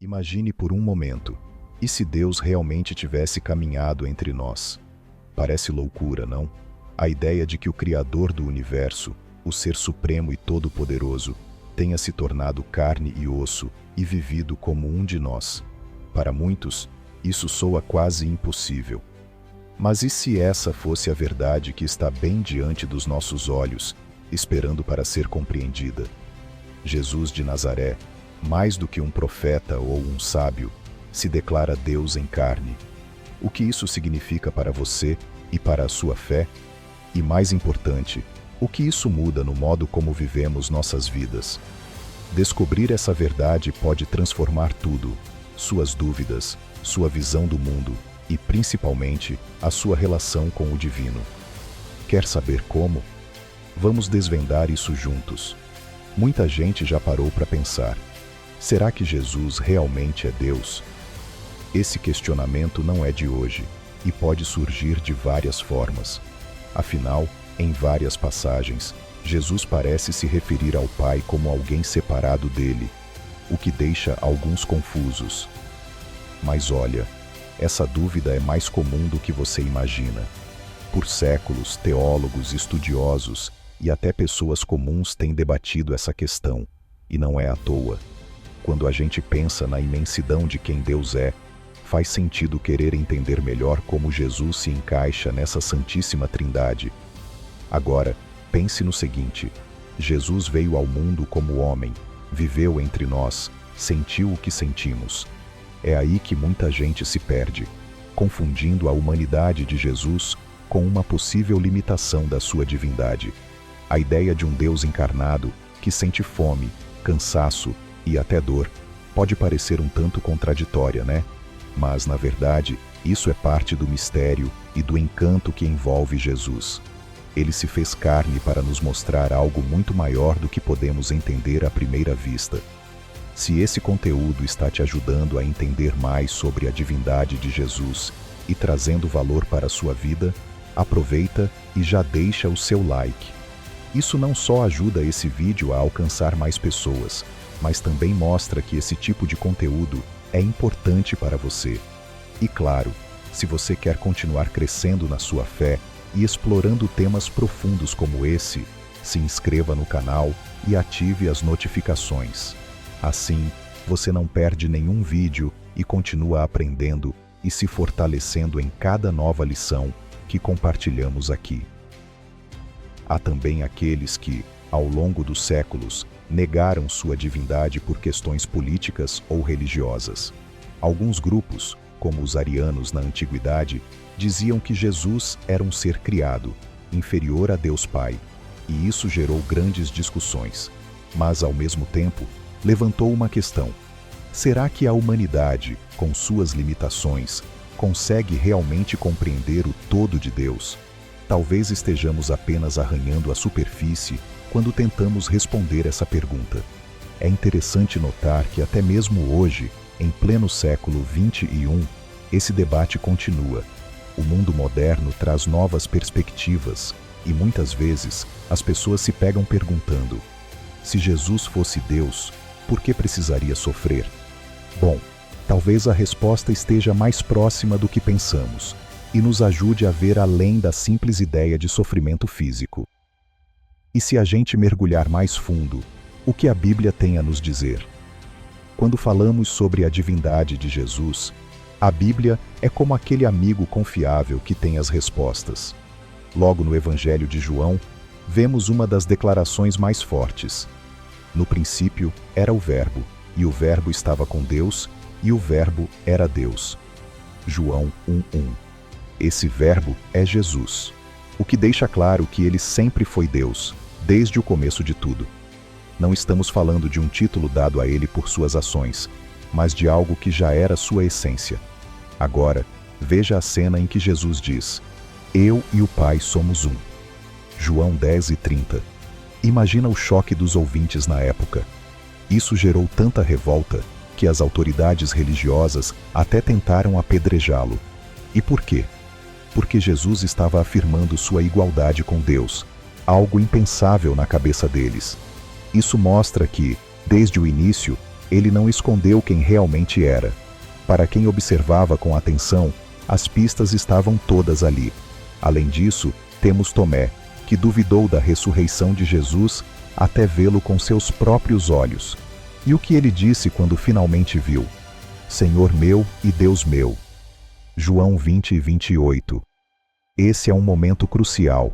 Imagine por um momento, e se Deus realmente tivesse caminhado entre nós? Parece loucura, não? A ideia de que o Criador do Universo, o Ser Supremo e Todo-Poderoso, tenha se tornado carne e osso e vivido como um de nós. Para muitos, isso soa quase impossível. Mas e se essa fosse a verdade que está bem diante dos nossos olhos, esperando para ser compreendida? Jesus de Nazaré, mais do que um profeta ou um sábio, se declara Deus em carne. O que isso significa para você e para a sua fé? E mais importante, o que isso muda no modo como vivemos nossas vidas? Descobrir essa verdade pode transformar tudo: suas dúvidas, sua visão do mundo e, principalmente, a sua relação com o divino. Quer saber como? Vamos desvendar isso juntos. Muita gente já parou para pensar: será que Jesus realmente é Deus? Esse questionamento não é de hoje e pode surgir de várias formas. Afinal, em várias passagens, Jesus parece se referir ao Pai como alguém separado dele, o que deixa alguns confusos. Mas olha, essa dúvida é mais comum do que você imagina. Por séculos, teólogos, estudiosos e até pessoas comuns têm debatido essa questão, e não é à toa. Quando a gente pensa na imensidão de quem Deus é, faz sentido querer entender melhor como Jesus se encaixa nessa Santíssima Trindade. Agora, pense no seguinte: Jesus veio ao mundo como homem, viveu entre nós, sentiu o que sentimos. É aí que muita gente se perde, confundindo a humanidade de Jesus com uma possível limitação da sua divindade. A ideia de um Deus encarnado que sente fome, cansaço e até dor pode parecer um tanto contraditória, né? Mas, na verdade, isso é parte do mistério e do encanto que envolve Jesus. Ele se fez carne para nos mostrar algo muito maior do que podemos entender à primeira vista. Se esse conteúdo está te ajudando a entender mais sobre a divindade de Jesus e trazendo valor para a sua vida, aproveita e já deixa o seu like. Isso não só ajuda esse vídeo a alcançar mais pessoas, mas também mostra que esse tipo de conteúdo é importante para você. E claro, se você quer continuar crescendo na sua fé e explorando temas profundos como esse, se inscreva no canal e ative as notificações. Assim, você não perde nenhum vídeo e continua aprendendo e se fortalecendo em cada nova lição que compartilhamos aqui. Há também aqueles que, ao longo dos séculos, negaram sua divindade por questões políticas ou religiosas. Alguns grupos, como os arianos na antiguidade, diziam que Jesus era um ser criado, inferior a Deus Pai, e isso gerou grandes discussões. Mas, ao mesmo tempo, levantou uma questão: será que a humanidade, com suas limitações, consegue realmente compreender o todo de Deus? Talvez estejamos apenas arranhando a superfície quando tentamos responder essa pergunta. É interessante notar que até mesmo hoje, em pleno século XXI, esse debate continua. O mundo moderno traz novas perspectivas e muitas vezes as pessoas se pegam perguntando: se Jesus fosse Deus, por que precisaria sofrer? Bom, talvez a resposta esteja mais próxima do que pensamos e nos ajude a ver além da simples ideia de sofrimento físico. E se a gente mergulhar mais fundo, o que a Bíblia tem a nos dizer? Quando falamos sobre a divindade de Jesus, a Bíblia é como aquele amigo confiável que tem as respostas. Logo no Evangelho de João, vemos uma das declarações mais fortes. No princípio era o Verbo, e o Verbo estava com Deus, e o Verbo era Deus. João 1:1. Esse Verbo é Jesus, o que deixa claro que ele sempre foi Deus, desde o começo de tudo. Não estamos falando de um título dado a ele por suas ações, mas de algo que já era sua essência. Agora, veja a cena em que Jesus diz: Eu e o Pai somos um. João 10:30. Imagina o choque dos ouvintes na época. Isso gerou tanta revolta que as autoridades religiosas até tentaram apedrejá-lo. E por quê? Porque Jesus estava afirmando sua igualdade com Deus, algo impensável na cabeça deles. Isso mostra que, desde o início, Ele não escondeu quem realmente era. Para quem observava com atenção, as pistas estavam todas ali. Além disso, temos Tomé, que duvidou da ressurreição de Jesus até vê-lo com seus próprios olhos. E o que ele disse quando finalmente viu? Senhor meu e Deus meu. João 20:28. Esse é um momento crucial.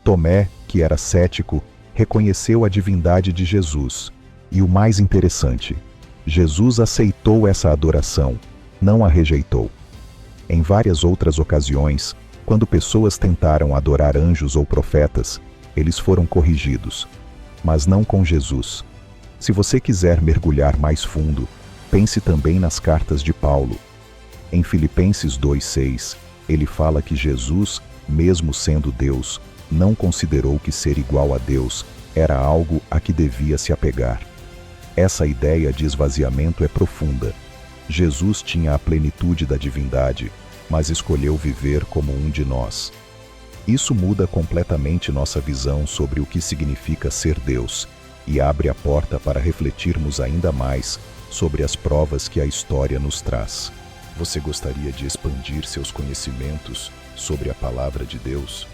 Tomé, que era cético, reconheceu a divindade de Jesus. E o mais interessante, Jesus aceitou essa adoração, não a rejeitou. Em várias outras ocasiões, quando pessoas tentaram adorar anjos ou profetas, eles foram corrigidos. Mas não com Jesus. Se você quiser mergulhar mais fundo, pense também nas cartas de Paulo. Em Filipenses 2:6, ele fala que Jesus, mesmo sendo Deus, não considerou que ser igual a Deus era algo a que devia se apegar. Essa ideia de esvaziamento é profunda. Jesus tinha a plenitude da divindade, mas escolheu viver como um de nós. Isso muda completamente nossa visão sobre o que significa ser Deus e abre a porta para refletirmos ainda mais sobre as provas que a história nos traz. Você gostaria de expandir seus conhecimentos sobre a Palavra de Deus?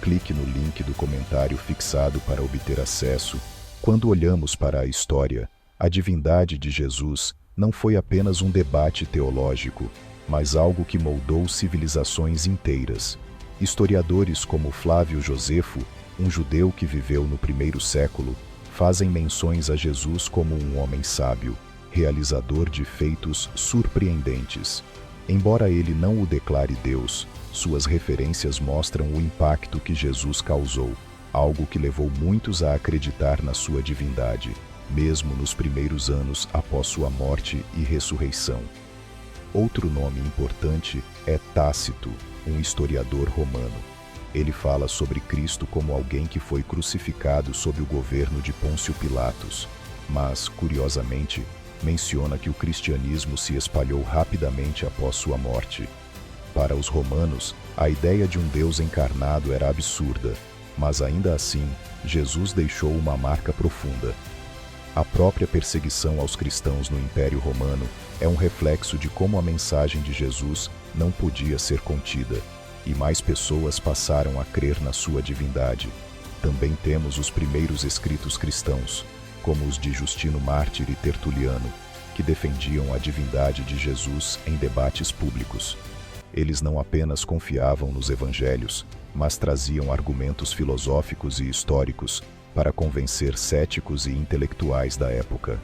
Clique no link do comentário fixado para obter acesso. Quando olhamos para a história, a divindade de Jesus não foi apenas um debate teológico, mas algo que moldou civilizações inteiras. Historiadores como Flávio Josefo, um judeu que viveu no primeiro século, fazem menções a Jesus como um homem sábio, realizador de feitos surpreendentes. Embora ele não o declare Deus, suas referências mostram o impacto que Jesus causou, algo que levou muitos a acreditar na sua divindade, mesmo nos primeiros anos após sua morte e ressurreição. Outro nome importante é Tácito, um historiador romano. Ele fala sobre Cristo como alguém que foi crucificado sob o governo de Pôncio Pilatos, mas, curiosamente, menciona que o cristianismo se espalhou rapidamente após sua morte. Para os romanos, a ideia de um Deus encarnado era absurda, mas ainda assim, Jesus deixou uma marca profunda. A própria perseguição aos cristãos no Império Romano é um reflexo de como a mensagem de Jesus não podia ser contida, e mais pessoas passaram a crer na sua divindade. Também temos os primeiros escritos cristãos, como os de Justino Mártir e Tertuliano, que defendiam a divindade de Jesus em debates públicos. Eles não apenas confiavam nos evangelhos, mas traziam argumentos filosóficos e históricos para convencer céticos e intelectuais da época.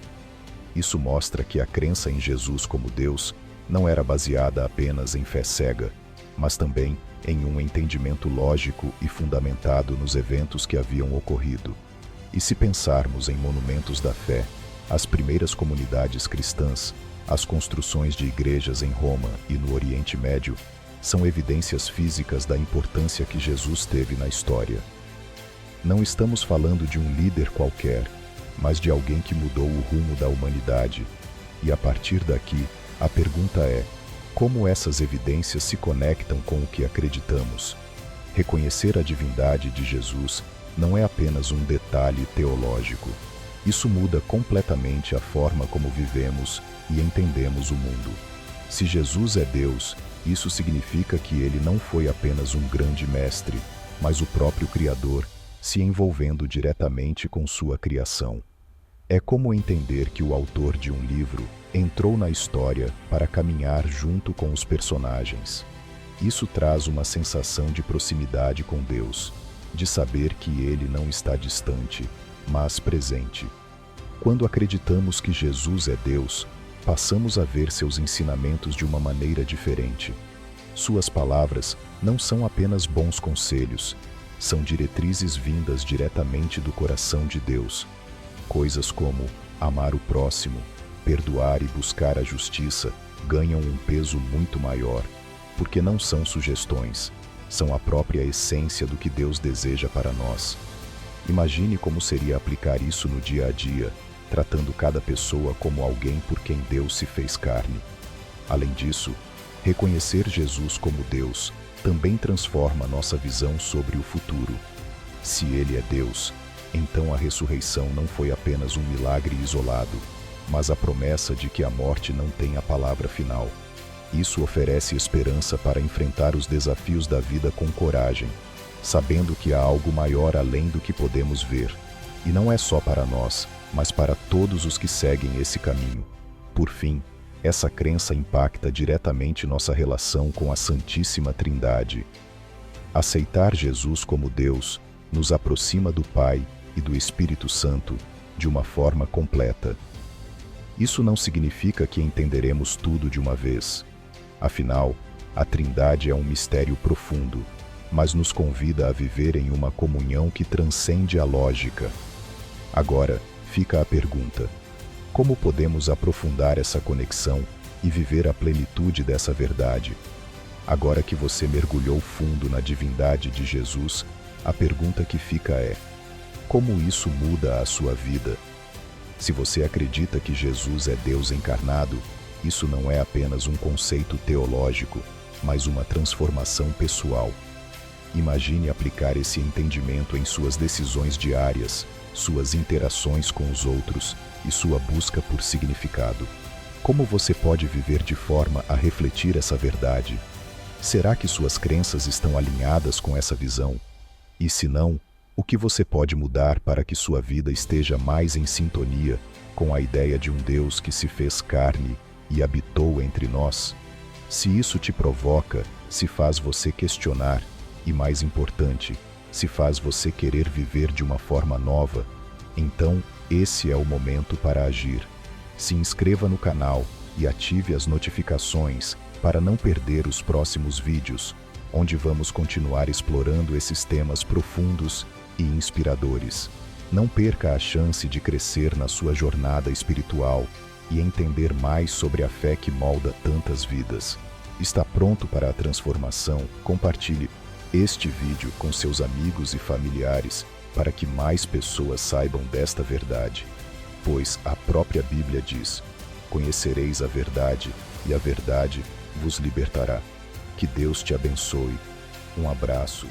Isso mostra que a crença em Jesus como Deus não era baseada apenas em fé cega, mas também em um entendimento lógico e fundamentado nos eventos que haviam ocorrido. E se pensarmos em monumentos da fé, as primeiras comunidades cristãs, as construções de igrejas em Roma e no Oriente Médio, são evidências físicas da importância que Jesus teve na história. Não estamos falando de um líder qualquer, mas de alguém que mudou o rumo da humanidade. E a partir daqui, a pergunta é: como essas evidências se conectam com o que acreditamos? Reconhecer a divindade de Jesus não é apenas um detalhe teológico. Isso muda completamente a forma como vivemos e entendemos o mundo. Se Jesus é Deus, isso significa que ele não foi apenas um grande mestre, mas o próprio Criador, se envolvendo diretamente com sua criação. É como entender que o autor de um livro entrou na história para caminhar junto com os personagens. Isso traz uma sensação de proximidade com Deus, de saber que ele não está distante, mas presente. Quando acreditamos que Jesus é Deus, passamos a ver seus ensinamentos de uma maneira diferente. Suas palavras não são apenas bons conselhos, são diretrizes vindas diretamente do coração de Deus. Coisas como amar o próximo, perdoar e buscar a justiça ganham um peso muito maior, porque não são sugestões, são a própria essência do que Deus deseja para nós. Imagine como seria aplicar isso no dia a dia, tratando cada pessoa como alguém por quem Deus se fez carne. Além disso, reconhecer Jesus como Deus também transforma nossa visão sobre o futuro. Se ele é Deus, então a ressurreição não foi apenas um milagre isolado, mas a promessa de que a morte não tem a palavra final. Isso oferece esperança para enfrentar os desafios da vida com coragem, sabendo que há algo maior além do que podemos ver. E não é só para nós, mas para todos os que seguem esse caminho. Por fim, essa crença impacta diretamente nossa relação com a Santíssima Trindade. Aceitar Jesus como Deus nos aproxima do Pai e do Espírito Santo de uma forma completa. Isso não significa que entenderemos tudo de uma vez. Afinal, a Trindade é um mistério profundo, mas nos convida a viver em uma comunhão que transcende a lógica. Agora, fica a pergunta: como podemos aprofundar essa conexão e viver a plenitude dessa verdade? Agora que você mergulhou fundo na divindade de Jesus, a pergunta que fica é: como isso muda a sua vida? Se você acredita que Jesus é Deus encarnado, isso não é apenas um conceito teológico, mas uma transformação pessoal. Imagine aplicar esse entendimento em suas decisões diárias, suas interações com os outros e sua busca por significado. Como você pode viver de forma a refletir essa verdade? Será que suas crenças estão alinhadas com essa visão? E se não, o que você pode mudar para que sua vida esteja mais em sintonia com a ideia de um Deus que se fez carne e habitou entre nós? Se isso te provoca, se faz você questionar e, mais importante, se faz você querer viver de uma forma nova, então esse é o momento para agir. Se inscreva no canal e ative as notificações para não perder os próximos vídeos, onde vamos continuar explorando esses temas profundos e inspiradores. Não perca a chance de crescer na sua jornada espiritual e entender mais sobre a fé que molda tantas vidas. Está pronto para a transformação? Compartilhe este vídeo com seus amigos e familiares para que mais pessoas saibam desta verdade. Pois a própria Bíblia diz: conhecereis a verdade e a verdade vos libertará. Que Deus te abençoe. Um abraço.